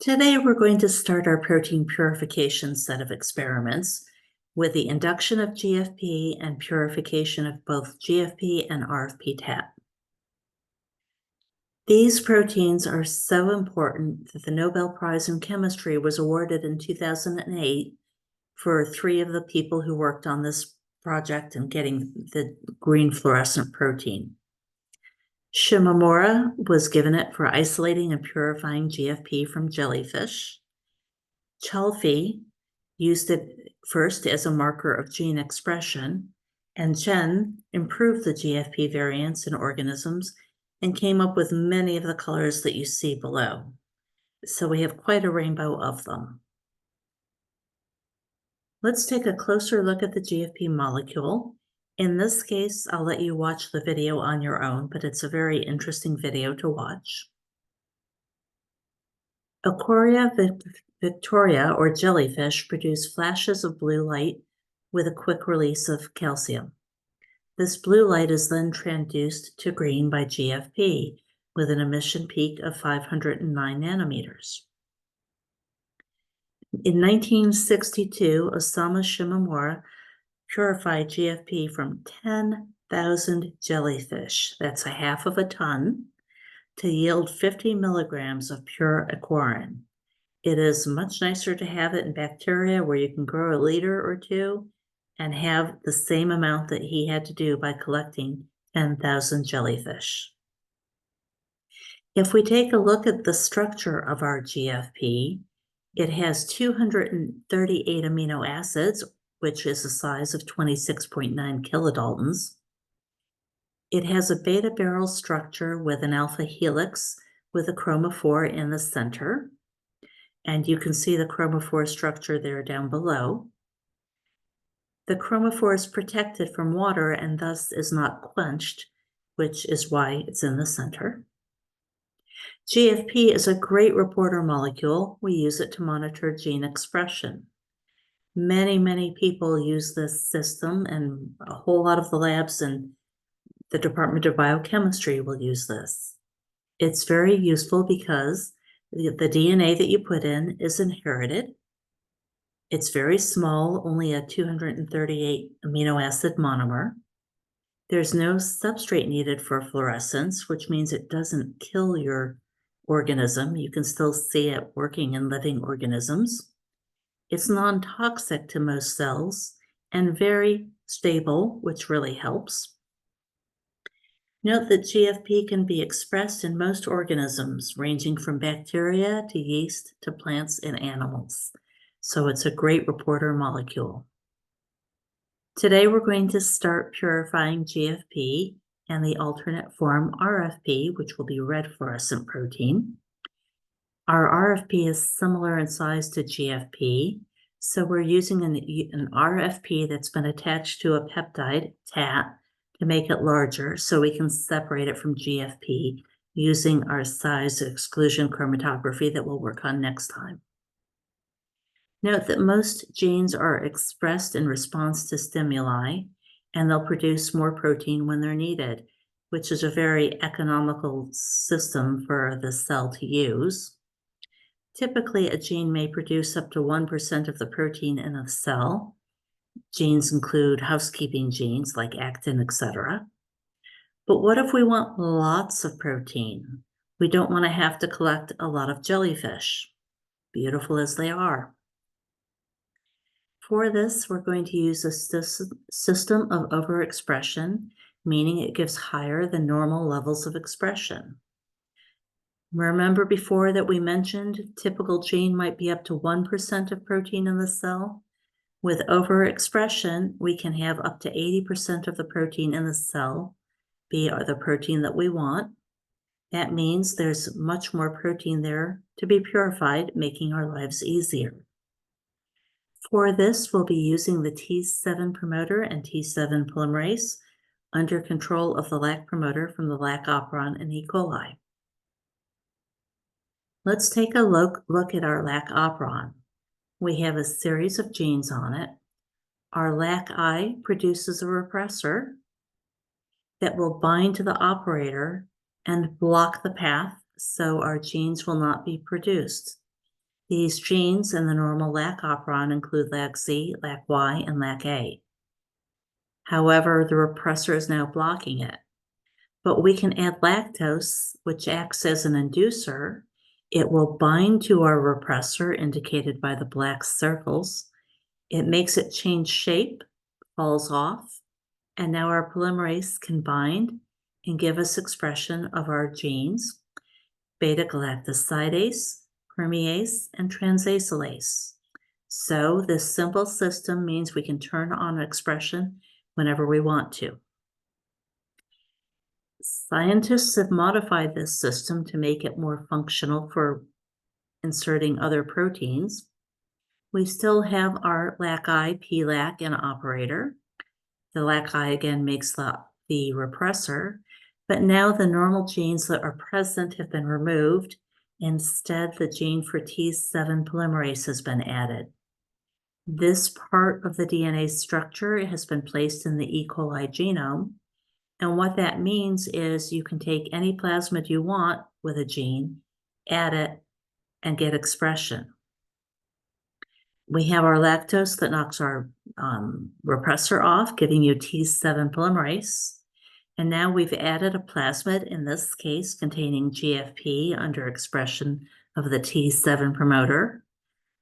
Today, we're going to start our protein purification set of experiments with the induction of GFP and purification of both GFP and RFP TAP. These proteins are so important that the Nobel Prize in Chemistry was awarded in 2008 for 3 of the people who worked on this project and getting the green fluorescent protein. Shimomura was given it for isolating and purifying GFP from jellyfish. Chalfie used it first as a marker of gene expression, and Chen improved the GFP variants in organisms and came up with many of the colors that you see below. So we have quite a rainbow of them. Let's take a closer look at the GFP molecule. In this case, I'll let you watch the video on your own, but it's a very interesting video to watch. Aquaria Victoria, or jellyfish, produce flashes of blue light with a quick release of calcium. This blue light is then transduced to green by GFP with an emission peak of 509 nanometers. In 1962, Osamu Shimomura purified GFP from 10,000 jellyfish, that's a half of a ton, to yield 50 milligrams of pure aquarin. It is much nicer to have it in bacteria where you can grow a liter or 2 and have the same amount that he had to do by collecting 10,000 jellyfish. If we take a look at the structure of our GFP, it has 238 amino acids, which is a size of 26.9 kilodaltons. It has a beta barrel structure with an alpha helix with a chromophore in the center. And you can see the chromophore structure there down below. The chromophore is protected from water and thus is not quenched, which is why it's in the center. GFP is a great reporter molecule. We use it to monitor gene expression. Many people use this system, and a whole lot of the labs in the Department of Biochemistry will use this. It's very useful because the DNA that you put in is inherited. It's very small, only a 238 amino acid monomer. There's no substrate needed for fluorescence, which means it doesn't kill your organism. You can still see it working in living organisms. It's non-toxic to most cells and very stable, which really helps. Note that GFP can be expressed in most organisms, ranging from bacteria to yeast to plants and animals. So it's a great reporter molecule. Today we're going to start purifying GFP and the alternate form RFP, which will be red fluorescent protein. Our RFP is similar in size to GFP, so we're using an RFP that's been attached to a peptide, TAT, to make it larger so we can separate it from GFP using our size exclusion chromatography that we'll work on next time. Note that most genes are expressed in response to stimuli, and they'll produce more protein when they're needed, which is a very economical system for the cell to use. Typically, a gene may produce up to 1% of the protein in a cell. Genes include housekeeping genes like actin, etc. But what if we want lots of protein? We don't want to have to collect a lot of jellyfish, beautiful as they are. For this, we're going to use a system of overexpression, meaning it gives higher than normal levels of expression. Remember before that we mentioned typical gene might be up to 1% of protein in the cell? With overexpression, we can have up to 80% of the protein in the cell be the protein that we want. That means there's much more protein there to be purified, making our lives easier. For this, we'll be using the T7 promoter and T7 polymerase under control of the LAC promoter from the LAC operon in E. coli. Let's take a look at our LAC operon. We have a series of genes on it. Our LAC-I produces a repressor that will bind to the operator and block the path so our genes will not be produced. These genes in the normal lac operon include LAC-Z, LAC-Y, and LAC-A. However, the repressor is now blocking it. But we can add lactose, which acts as an inducer. It will bind to our repressor, indicated by the black circles. It makes it change shape, falls off, and now our polymerase can bind and give us expression of our genes, beta-galactosidase, permease, and transasolase. So this simple system means we can turn on expression whenever we want to. Scientists have modified this system to make it more functional for inserting other proteins. We still have our LAC-I, PLAC, and operator. The LAC-I again makes the repressor, but now the normal genes that are present have been removed. Instead, the gene for T7 polymerase has been added. This part of the DNA structure has been placed in the E. coli genome. And what that means is you can take any plasmid you want with a gene, add it, and get expression. We have our lactose that knocks our repressor off, giving you T7 polymerase. And now we've added a plasmid, in this case containing GFP under expression of the T7 promoter.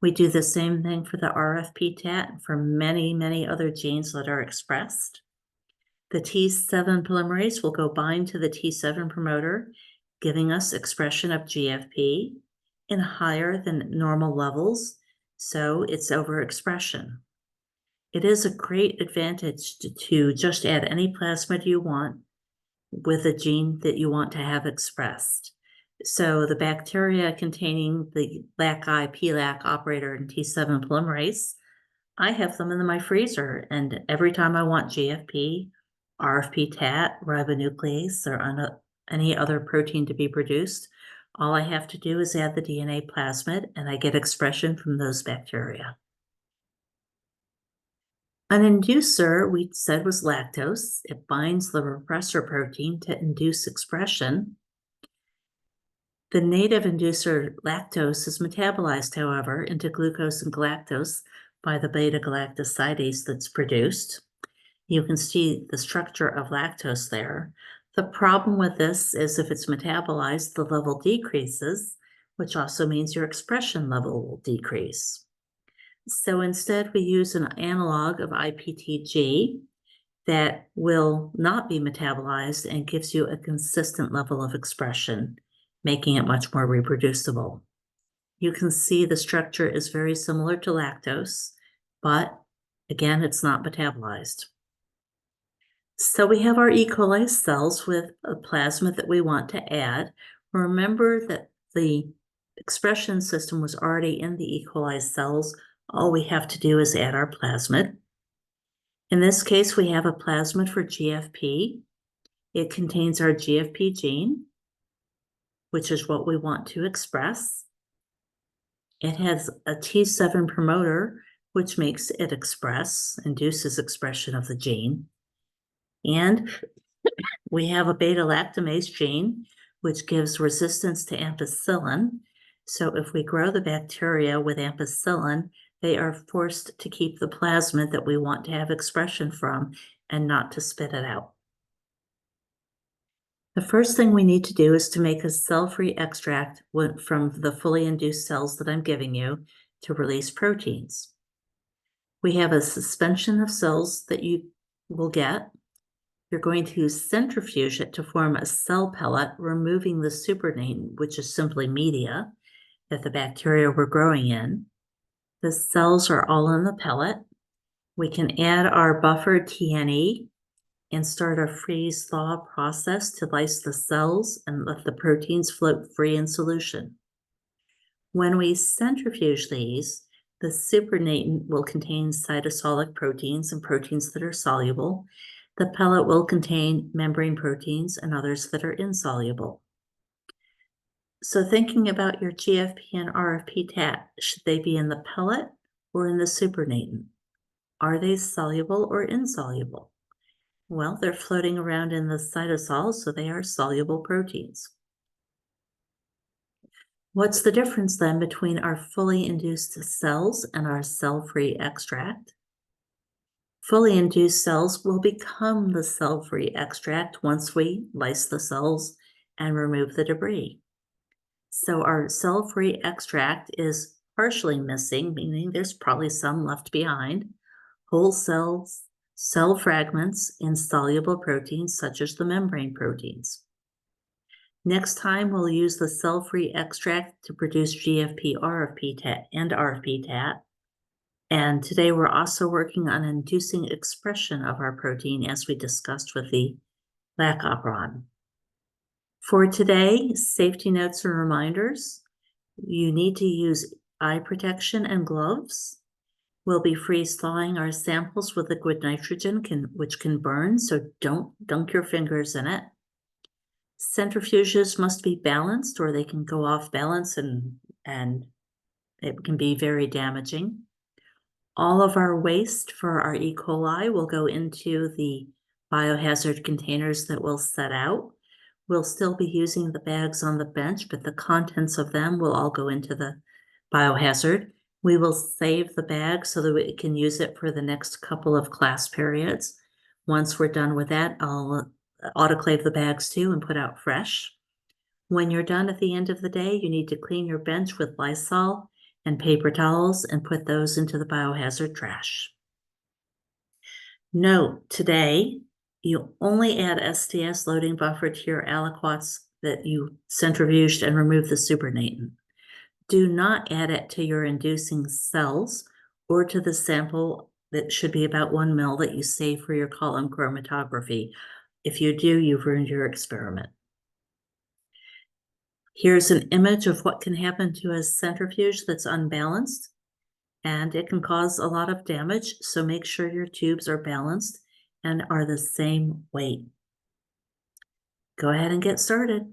We do the same thing for the RFP TAT and for many, many other genes that are expressed. The T7 polymerase will go bind to the T7 promoter, giving us expression of GFP in higher than normal levels, so it's overexpression. It is a great advantage to just add any plasmid you want with a gene that you want to have expressed. So the bacteria containing the LAC-I, PLAC operator, and T7 polymerase, I have them in my freezer, and every time I want GFP, RFP TAT, ribonuclease, or any other protein to be produced, all I have to do is add the DNA plasmid and I get expression from those bacteria. An inducer, we said, was lactose. It binds the repressor protein to induce expression. The native inducer lactose is metabolized, however, into glucose and galactose by the beta-galactosidase that's produced. You can see the structure of lactose there. The problem with this is if it's metabolized, the level decreases, which also means your expression level will decrease. So instead, we use an analog of IPTG that will not be metabolized and gives you a consistent level of expression, making it much more reproducible. You can see the structure is very similar to lactose, but again, it's not metabolized. So we have our E. coli cells with a plasmid that we want to add. Remember that the expression system was already in the E. coli cells. All we have to do is add our plasmid. In this case, we have a plasmid for GFP. It contains our GFP gene, which is what we want to express. It has a T7 promoter, which makes it induces expression of the gene. And we have a beta-lactamase gene, which gives resistance to ampicillin. So if we grow the bacteria with ampicillin, they are forced to keep the plasmid that we want to have expression from and not to spit it out. The first thing we need to do is to make a cell-free extract from the fully induced cells that I'm giving you to release proteins. We have a suspension of cells that you will get. You're going to centrifuge it to form a cell pellet, removing the supernatant, which is simply media that the bacteria were growing in. The cells are all in the pellet. We can add our buffered TNE and start a freeze-thaw process to lyse the cells and let the proteins float free in solution. When we centrifuge these, the supernatant will contain cytosolic proteins and proteins that are soluble. The pellet will contain membrane proteins and others that are insoluble. So thinking about your GFP and RFP TAT, should they be in the pellet or in the supernatant? Are they soluble or insoluble? Well, they're floating around in the cytosol, so they are soluble proteins. What's the difference then between our fully induced cells and our cell-free extract? Fully induced cells will become the cell-free extract once we lyse the cells and remove the debris. So our cell-free extract is partially missing, meaning there's probably some left behind. Whole cells, cell fragments, insoluble proteins such as the membrane proteins. Next time, we'll use the cell-free extract to produce GFP, RFP and RFP-TAT. And today we're also working on inducing expression of our protein as we discussed with the lac-operon. For today, safety notes and reminders. You need to use eye protection and gloves. We'll be freeze thawing our samples with liquid nitrogen, which can burn, so don't dunk your fingers in it. Centrifuges must be balanced or they can go off balance and it can be very damaging. All of our waste for our E. coli will go into the biohazard containers that we'll set out. We'll still be using the bags on the bench, but the contents of them will all go into the biohazard. We will save the bag so that we can use it for the next couple of class periods. Once we're done with that, I'll autoclave the bags too and put out fresh. When you're done at the end of the day, you need to clean your bench with Lysol and paper towels and put those into the biohazard trash. Note, today, you only add STS loading buffer to your aliquots that you centrifuged and removed the supernatant. Do not add it to your inducing cells or to the sample that should be about 1 ml that you save for your column chromatography. If you do, you've ruined your experiment. Here's an image of what can happen to a centrifuge that's unbalanced, and it can cause a lot of damage, so make sure your tubes are balanced and are the same weight. Go ahead and get started.